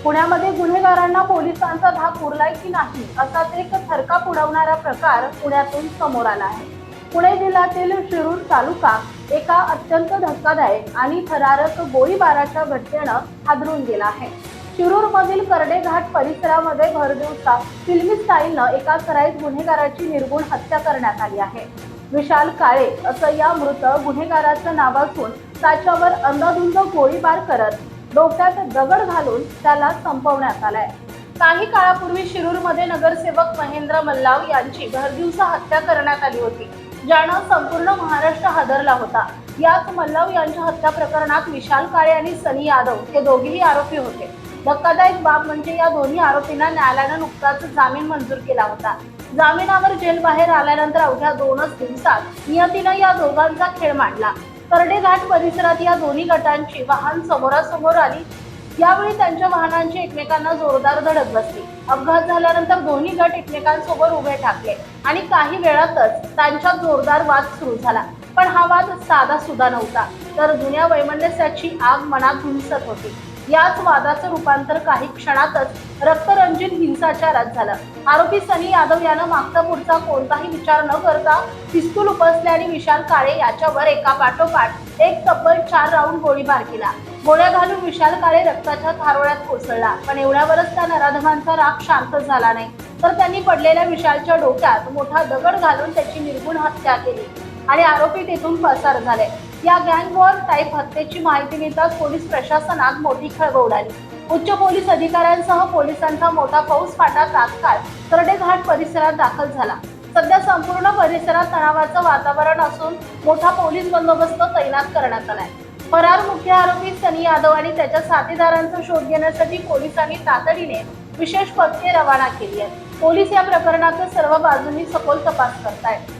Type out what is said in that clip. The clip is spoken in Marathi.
पुण्यामध्ये गुन्हेगारांना पोलिसांचा धाक उरलाय की नाही असाच एक थरकाप उडवणारा प्रकार पुण्यातून समोर आला आहे। पुणे जिल्ह्यातील शिरूर तालुका एका अत्यंत धक्कादायक आणि थरारक गोळीबाराच्या घटनेनं हादरून गेला आहे। शिरूरमधील करडे घाट परिसरामध्ये भरदिवसा फिल्मी स्टाईलनं एका सराईत गुन्हेगाराची निर्गुण हत्या करण्यात आली आहे। विशाल काळे असं या मृत गुन्हेगाराचं नाव असून त्याच्यावर अंधाधुंद गोळीबार करत डोक्यात दगड घालून त्याला संपवण्यात आलाय। काही काळापूर्वी शिरूरमध्ये नगरसेवक महेंद्र मल्लाव यांची भरदिवसा हत्या करण्यात आली होती, ज्यानं संपूर्ण महाराष्ट्र हादरला होता। याच मल्लाव यांच्या हत्या प्रकरणात विशाल काळे आणि सनी यादव हे दोघेही आरोपी होते। धक्कादायक बाब म्हणजे या दोन्ही आरोपींना न्यायालयानं नुकताच जामीन मंजूर केला होता। जामिनावर जेल बाहेर आल्यानंतर अवघ्या 2च दिवसात नियतीनं या दोघांचा खेळ मांडला। करडे घाट परिसरात या दोन्ही गटांची वाहन समोरासमोर आली। यावेळी त्यांच्या वाहनांची एकमेकांना जोरदार धडक बसली। अपघात झाल्यानंतर दोन्ही गट एकमेकांसोबत उभे ठाकले आणि काही वेळातच त्यांच्यात जोरदार वाद सुरू झाला। पण हा वाद साधा सुद्धा नव्हता, तर जुन्या वैमनस्याची आग मनात धुमसत होती। याच वादाचं रूपांतर काही क्षणातच रक्तरंजित हिंसाचारात झालं। आरोपी सनी यादव यानं मागचा पुढचा कोणताही विचार न करता पिस्तूल उपसले आणि विशाल काळे याच्यावर एका पाठोपाठ एक तब्बल 4 राऊंड गोळीबार केला। गोळ्या घालून विशाल काळे रक्ताच्या थारोळ्यात कोसळला, पण एवढ्यावरच त्या नराधमांचा राग शांत झाला नाही, तर त्यांनी पडलेल्या विशालच्या डोक्यात मोठा दगड घालून त्याची निर्गुण हत्या केली आणि आरोपी तेथून पसार झाले। या गँग वॉर टाईप हत्येची माहिती मिळताच पोलीस प्रशासनात मोठी खळबळ उडाली। उच्च पोलीस अधिकाऱ्यांसह पोलिसांचा मोठा फौजफाटा तात्काळ करडे घाट परिसरात दाखल झाला। सध्या संपूर्ण परिसरात तणावाचं वातावरण असून मोठा पोलीस बंदोबस्त तैनात करण्यात आलाय। फरार मुख्य आरोपी सनी यादव आणि त्याच्या साथीदारांचा शोध घेण्यासाठी पोलिसांनी तातडीने विशेष पथके रवाना केली आहेत। पोलीस या प्रकरणाचा सर्व बाजूंनी सखोल तपास करतायत।